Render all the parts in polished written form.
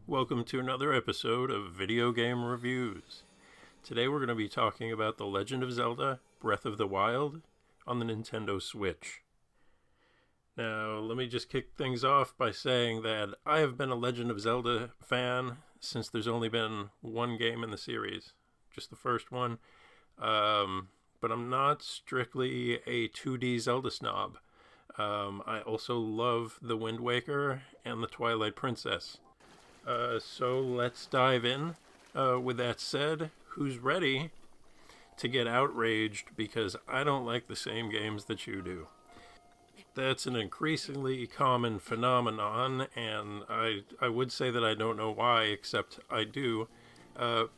Welcome to another episode of Video Game Reviews. Today we're going to be talking about The Legend of Zelda Breath of the Wild on the Nintendo Switch. Now, let me just kick things off by saying that I have been a Legend of Zelda fan since there's only been one game in the series, just the first one. But I'm not strictly a 2D Zelda snob. I also love The Wind Waker and The Twilight Princess. So let's dive in. With that said, who's ready to get outraged because I don't like the same games that you do? That's an increasingly common phenomenon, and I would say that I don't know why, except I do.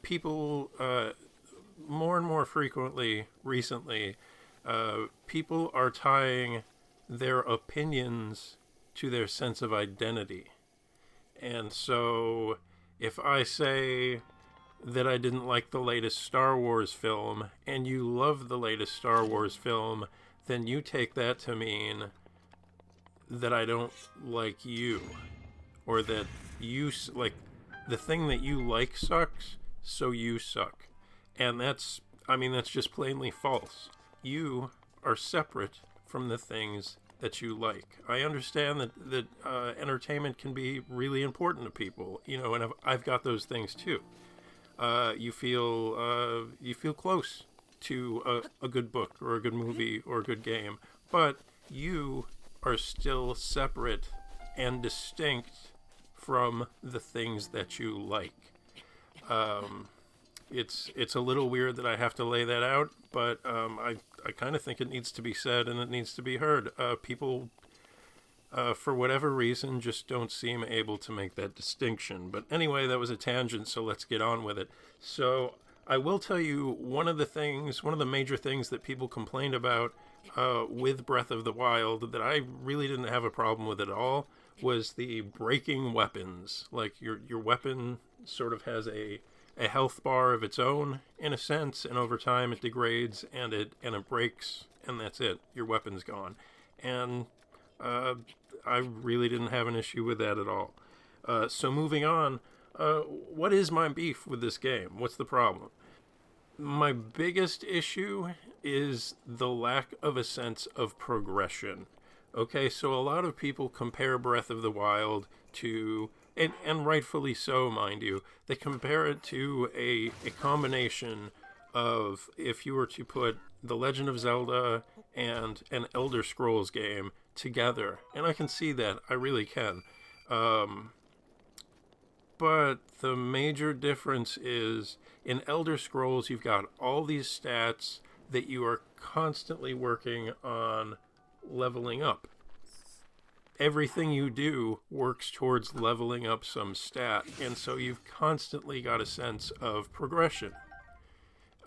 People, more and more frequently recently, people are tying their opinions to their sense of identity. And so, if I say that I didn't like the latest Star Wars film, and you love the latest Star Wars film, then you take that to mean that I don't like you. Or that you, like, the thing that you like sucks, so you suck. And that's just plainly false. You are separate from the things that you like. I understand that entertainment can be really important to people, and I've got those things too. You feel close to a good book or a good movie or a good game, but you are still separate and distinct from the things that you like. It's a little weird that I have to lay that out, but I kind of think it needs to be said and it needs to be heard. People, for whatever reason, just don't seem able to make that distinction. But anyway, that was a tangent, so let's get on with it. So I will tell you one of the major things that people complained about with Breath of the Wild that I really didn't have a problem with at all was the breaking weapons. Like your weapon sort of has a health bar of its own, in a sense, and over time it degrades and it breaks, and that's it. Your weapon's gone. And I really didn't have an issue with that at all. So moving on, what is my beef with this game? What's the problem? My biggest issue is the lack of a sense of progression. Okay, so a lot of people compare Breath of the Wild to, and rightfully so, mind you, they compare it to a combination of, if you were to put The Legend of Zelda and an Elder Scrolls game together. And I can see that, I really can. But the major difference is, in Elder Scrolls, you've got all these stats that you are constantly working on leveling up. Everything you do works towards leveling up some stat, and so you've constantly got a sense of progression.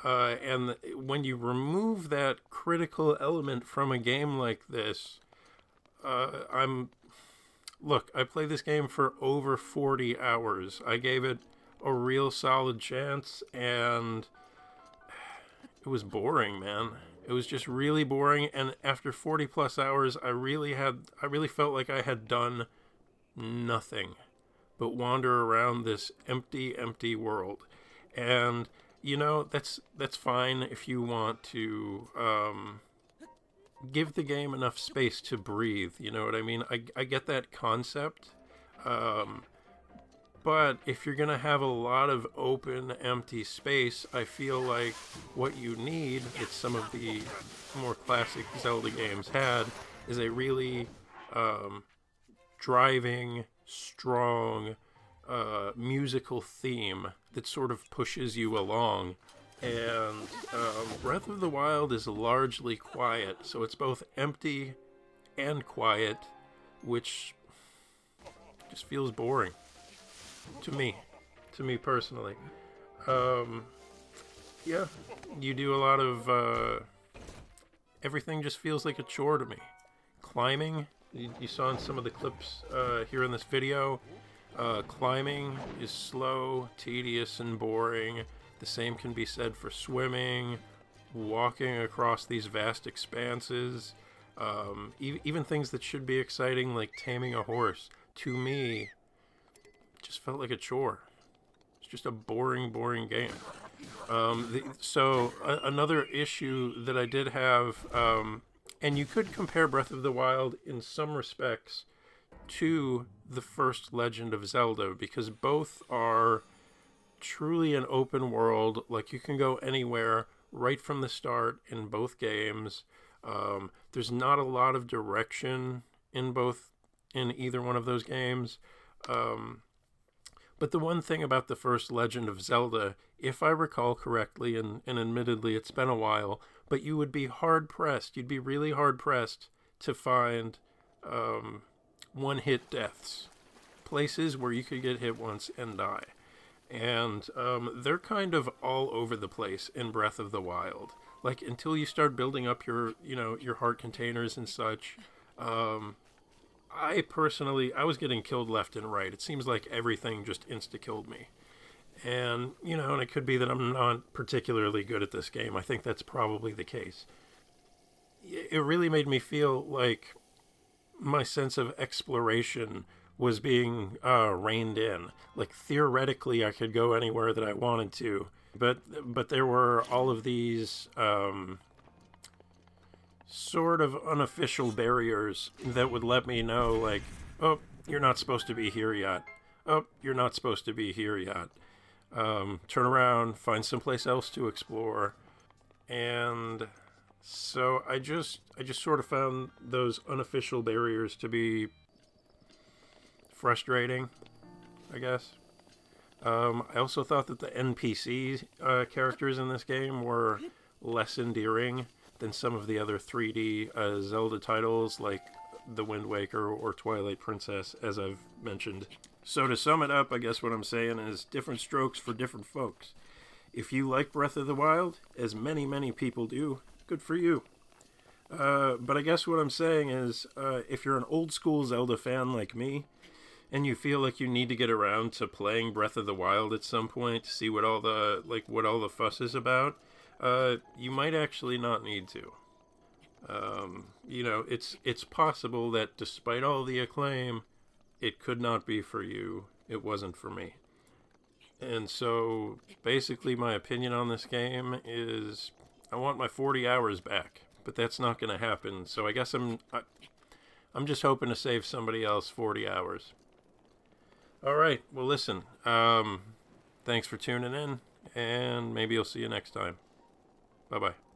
And when you remove that critical element from a game like this, I played this game for over 40 hours. I gave it a real solid chance, and it was boring, man. It was just really boring, and after 40 plus hours, I really felt like I had done nothing but wander around this empty world. And that's fine if you want to give the game enough space to breathe. You know what I mean? I get that concept. But if you're going to have a lot of open, empty space, I feel like what you need, that some of the more classic Zelda games had, is a really driving, strong musical theme that sort of pushes you along. And Breath of the Wild is largely quiet, so it's both empty and quiet, which just feels boring. To me personally. Yeah, you do a lot of, everything just feels like a chore to me. Climbing, you saw in some of the clips here in this video, climbing is slow, tedious, and boring. The same can be said for swimming, walking across these vast expanses, even things that should be exciting, like taming a horse. To me, just felt like a chore. It's just a boring, boring game. Another issue that I did have, and you could compare Breath of the Wild in some respects to the first Legend of Zelda, because both are truly an open world. Like, you can go anywhere right from the start in both games. There's not a lot of direction in either one of those games. But the one thing about the first Legend of Zelda, if I recall correctly, and admittedly it's been a while, but you would be hard-pressed, you'd be really hard-pressed to find one-hit deaths. Places where you could get hit once and die. And they're kind of all over the place in Breath of the Wild. Like, until you start building up your heart containers and such, I was getting killed left and right. It seems like everything just insta-killed me. And it could be that I'm not particularly good at this game. I think that's probably the case. It really made me feel like my sense of exploration was being reined in. Like, theoretically, I could go anywhere that I wanted to. But there were all of these sort of unofficial barriers that would let me know, like, oh, you're not supposed to be here yet. Oh, you're not supposed to be here yet. Turn around, find someplace else to explore. And so I just sort of found those unofficial barriers to be frustrating, I guess. I also thought that the NPC characters in this game were less endearing than some of the other 3D Zelda titles like The Wind Waker or Twilight Princess, as I've mentioned. So to sum it up, I guess what I'm saying is different strokes for different folks. If you like Breath of the Wild, as many, many people do, good for you. But I guess what I'm saying is, if you're an old school Zelda fan like me, and you feel like you need to get around to playing Breath of the Wild at some point to see what all the fuss is about, you might actually not need to. It's possible that despite all the acclaim, it could not be for you. It wasn't for me. And so, basically, my opinion on this game is I want my 40 hours back, but that's not going to happen. So I guess I'm just hoping to save somebody else 40 hours. All right. Well, listen. Thanks for tuning in, and maybe I'll see you next time. Bye-bye.